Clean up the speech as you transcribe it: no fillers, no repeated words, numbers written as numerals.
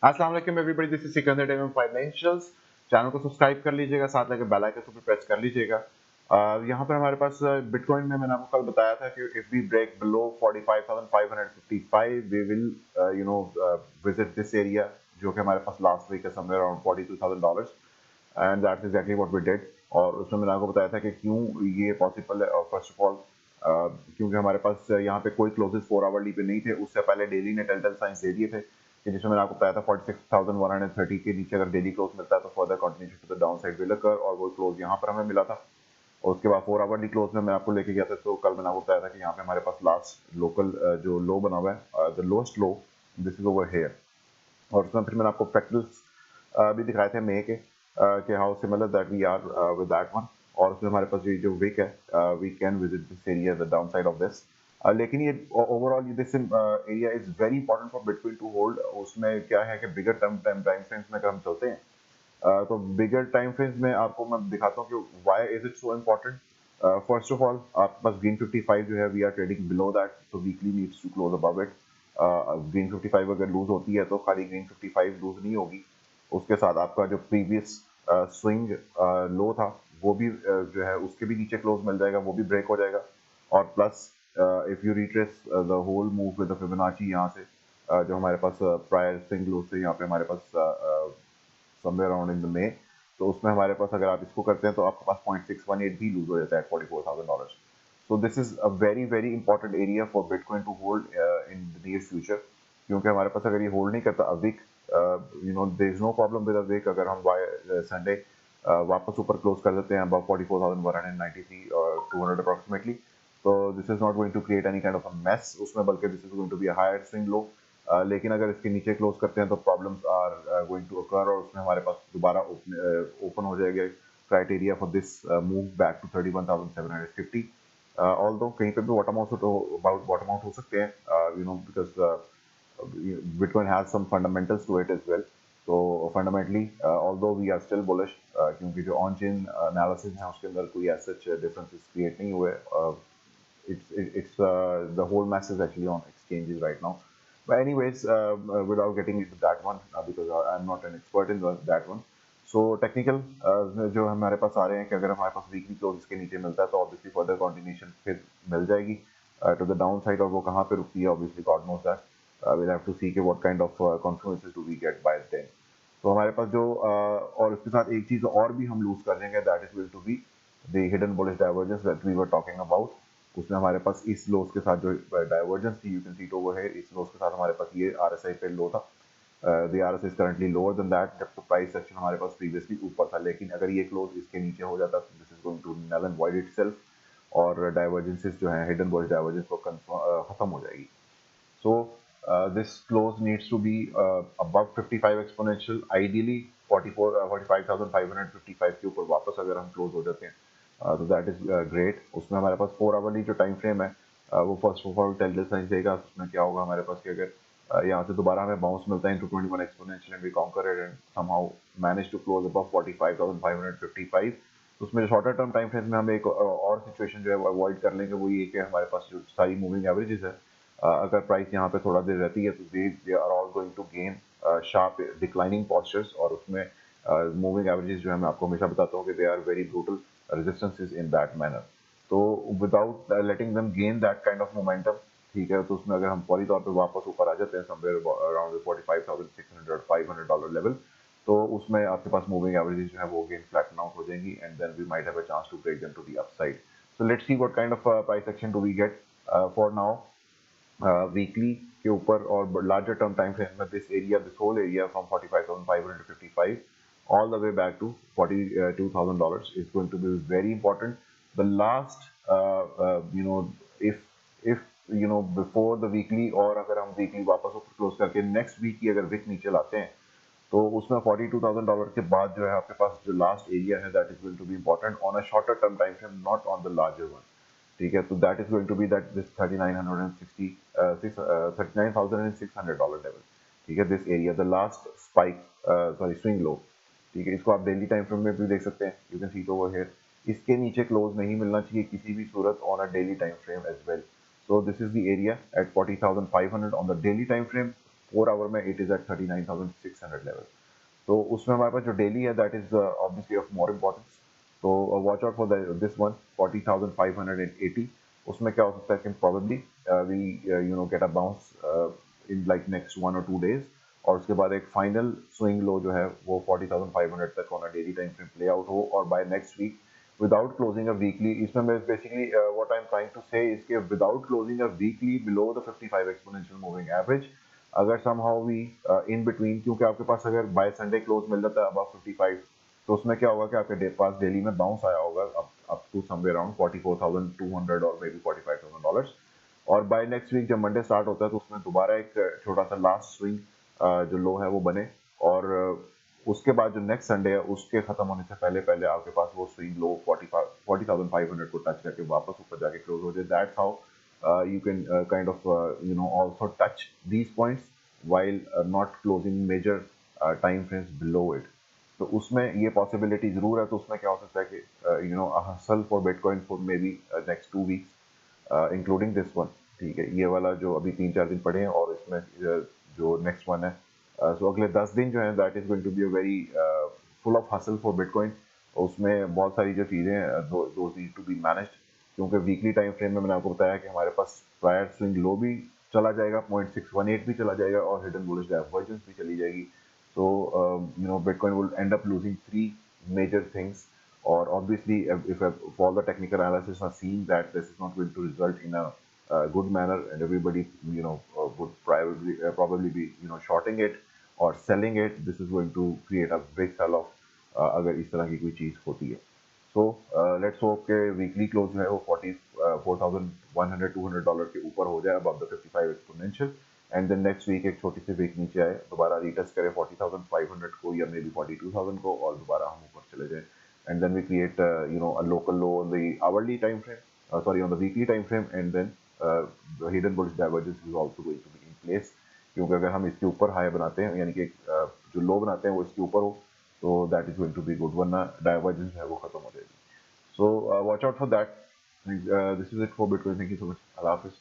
अस्सलाम वालेकुम everybody, this is Sikandar डेम फाइनेंशियल्स। चैनल को सब्सक्राइब कर लीजिएगा, साथ लगे बेल आइकन को प्रेस कर लीजिएगा। यहाँ पर हमारे पास बिटकॉइन में मैंने आपको कल बताया था कि if we break below 45,555 we will visit this area, जो कि हमारे पास लास्ट वीक है somewhere around $42,000, and that's exactly what we did. और उसमें मैंने आपको बताया था कि क्यों ये पॉसिबल है। और फर्स्ट ऑफ ऑल क्योंकि हमारे पास यहाँ पे कोई क्लोजेस 4 आवरली पे नहीं थे, उससे पहले डेली ने टेलटेल साइंस दे दिए थे कि जिसमें मैंने आपको बताया था 46,130 के नीचे अगर डेली क्लोज मिलता है तो further continuation to the down side will occur, और वो क्लोज यहाँ पर हमें मिला था। और उसके बाद 4 आवरली क्लोज में मैं आपको लेके गया था, तो कल मैंने आपको बताया था कि यहाँ पे हमारे पास लास्ट लोकल जो लो बना हुआ है, the lowest low, this is over here. और उसमें फिर मैंने आपको फ्रैक्टल्स भी दिखाए थे मे के, कि how similar that we are with that one. और उसमें हमारे पास ये जो विक है, we can visit this area the down side of this. लेकिन ये overall this area is very important for bitcoin to hold. उसमें क्या है कि बिगर टाइम फ्रेम्स में अगर हम चलते हैं, तो बिगर टाइम फ्रेम्स में आपको मैं दिखाता हूँ कि why is it so important. First of all आपके पास ग्रीन 55 जो है, we are trading below that, तो weekly needs to close above it. Green 55 अगर लूज होती है तो खाली ग्रीन 55 लूज नहीं होगी, उसके साथ आपका जो प्रीवियस स्विंग लो था वो भी जो है उसके भी नीचे क्लोज मिल जाएगा, वो भी ब्रेक हो जाएगा। और plus if you retrace the whole move with the Fibonacci यहाँ से, जो हमारे पास प्रायर स्विंग लो से यहाँ पे हमारे पास समवेयर अराउंड इन द मे, तो उसमें हमारे पास अगर आप इसको करते हैं तो आपके पास 0.618 भी लूज हो जाता है 44,000 dollar. So this is a very very important area for bitcoin to hold in the near future. क्योंकि हमारे पास अगर ये होल्ड नहीं करता Avik, there is no problem with Avik, अगर हम संडे वापस ऊपर क्लोज कर देते हैं अबव 44,193 और 200 अप्रोक्सीमेटली, तो this is not going to create any kind of a mess उसमें, बल्कि this is going to be a higher swing low. लेकिन अगर इसके नीचे क्लोज करते हैं तो problems are going to occur, और उसमें हमारे पास दोबारा ओपन हो जाएगा criteria for this move back to 31,750। Although कहीं पे भी बॉटम आउट हो सकते हैं, because Bitcoin has some fundamentals to it as well. So fundamentally, although we are still bullish, क्योंकि जो ऑन चेन एनालिसिस है उसके अंदर कोई as such differences create नहीं हुए। It's the whole mess is actually on exchanges right now. But anyways, without getting into that one, because I'm not an expert in that one. So technical जो हमारे पास आ रहे हैं कि अगर हमारे पास weekly close इसके नीचे मिलता है तो ऑब्वियसली फर्दर कंटिन्यूशन फिर मिल जाएगी टू द डाउन साइड, और वो कहाँ पे रुकती है obviously God knows that. we'll have to see कि what kind of confluences do we get by then। तो हमारे पास जो और इसके साथ एक चीज और भी हम लूज कर देंगे, that is going to be the hidden bullish divergence that we were talking about. उसमें हमारे पास इस लोस के साथ जो डाइवर्जेंस थी, you can see it over here, इस लोस के साथ हमारे पास ये आरएसआई पे लो था। The RSI is currently lower than that, जब प्राइस सेक्शन हमारे पास प्रीवियसली ऊपर था। लेकिन अगर ये क्लोज इसके नीचे हो जाता तो this is going to null and void itself, और डाइवर्जेंसेस जो है हिडन बुलिश डाइवर्जेंस वो खत्म हो जाएगी। So this close needs to be above 55 exponential, ideally 45,555 के ऊपर वापस अगर हम क्लोज हो जाते हैं, तो दैट इज ग्रेट। उसमें हमारे पास 4 आवरली जो टाइम फ्रेम है, वो first of all tell signs देगा। उसमें क्या होगा हमारे पास कि अगर यहाँ से दोबारा हमें बाउंस मिलता है इनटू 21 exponential and we conquer it and somehow manage to close above 45,555, तो उसमें शॉर्टर टर्म टाइम फ्रेम में हम एक और सिचुएशन जो है अवॉइड कर लेंगे, वो ये कि हमारे पास जो सारी मूविंग एवरेजेस है, अगर प्राइस यहाँ पे थोड़ा देर रहती है तो they are all going to gain sharp declining postures. और उसमें मूविंग एवरेजेस जो है मैं आपको हमेशा बताता हूँ कि they are very brutal resistances in that manner. तो without letting them gain that kind of momentum, ठीक है, तो उसमें अगर हम फौरी तौर पे वापस ऊपर आ जाते हैं समवेयर अराउंड 45,600 $500 लेवल, तो उसमें आपके पास मूविंग एवरेजेस जो है वो अगेन फ्लैटन आउट हो जाएंगी, and then we might have a chance to break them to the upside. So let's see what kind of price action do we get for now. Weekly के ऊपर और larger term time frame में this whole area from 45,555 all the way back to $42,000 is going to be very important. The last if before the weekly, और अगर हम weekly वापस ऊपर close करके नेक्स्ट वीक की अगर विक नीचे लाते हैं, तो उसमें $42,000 के बाद जो है आपके पास जो लास्ट एरिया है that is going to be important on a shorter term time frame, not on the larger one. ठीक है, तो that is going to be that this 39,600 dollar level. ठीक है, this area the last spike, sorry swing low. ठीक है, इसको आप daily time frame में भी देख सकते हैं, you can see it over here. इसके नीचे क्लोज नहीं मिलना चाहिए किसी भी सूरत on a daily time frame as well. So this is the area at 40,500 on the daily time frame, 4 hour में इट इज़ एट 39,600 लेवल। तो उसमें हमारे पास जो डेली है that is obviously of more importance. तो watch out for this one 40,580। उसमें क्या हो सकता है कि probably we get a bounce in like next 1 और 2 डेज, और उसके बाद एक फाइनल स्विंग लो जो है वो 40,500 तक on a daily time frame play out हो, और by next week without closing a weekly, इसमें मैं basically what I am trying to say is के without closing a weekly below the 55 exponential moving average, अगर somehow we in between, क्योंकि आपके पास अगर bye Sunday close मिल जाता है above 55, तो उसमें क्या होगा कि आपके पास डेली में बाउंस आया होगा अप टू समवेयर अराउंड 44,200 और मे बी $45,000, और बाय नेक्स्ट वीक जब मंडे स्टार्ट होता है तो उसमें दोबारा एक छोटा सा लास्ट स्विंग जो लो है वो बने, और उसके बाद जो नेक्स्ट संडे है उसके खत्म होने से पहले पहले आपके पास वो स्विंग लो 40,500 को टच करके वापस ऊपर जाके क्लोज हो जाए। That's how you can kind of also touch these points while not closing major time frames below it। तो उसमें ये पॉसिबिलिटी जरूर है। तो उसमें क्या हो सकता है कि hustle for bitcoin for may be next 2 weeks including this one. ठीक है, ये वाला जो अभी 3-4 दिन पड़े हैं, और इसमें जो नेक्स्ट वन है, सो अगले 10 दिन जो है that is going to be a very full of hustle for Bitcoin. उसमें बहुत सारी जो चीज़ें हैं those need to be managed, क्योंकि वीकली टाइम फ्रेम में मैंने आपको बताया कि हमारे पास प्रायर स्विंग लो भी चला जाएगा, 0.618 भी चला जाएगा, और हिडन बुलिश डाइवर्जेंस भी चली जाएगी। So Bitcoin will end up losing three major things. Or obviously, if all the technical analysis are seeing that this is not going to result in a good manner, and everybody would probably be shorting it or selling it, this is going to create a big sell-off अगर इस तरह की कोई चीज़ होती है। So let's hope के weekly close जो है वो 44,100-200 डॉलर के ऊपर हो जाए above the 55 exponential, and then next week एक छोटी सी वीक नीचे आए, दोबारा रीटेस्ट करे 40,500 को या मे बी 42,000 को, और दोबारा हम ऊपर चले जाए, and then we create a local low on the hourly time frame, sorry on the weekly time frame, and then the hidden bullish divergence is also going to be in place, क्योंकि अगर हम इसके ऊपर high बनाते हैं, यानी कि जो लो बनाते हैं वो इसके ऊपर हो, तो that is going to be good, वरना डाइवर्जेंस है वो खत्म हो जाएगी। So watch out for that. This is it for Bitcoin. Thank you so much. Allah Hafiz.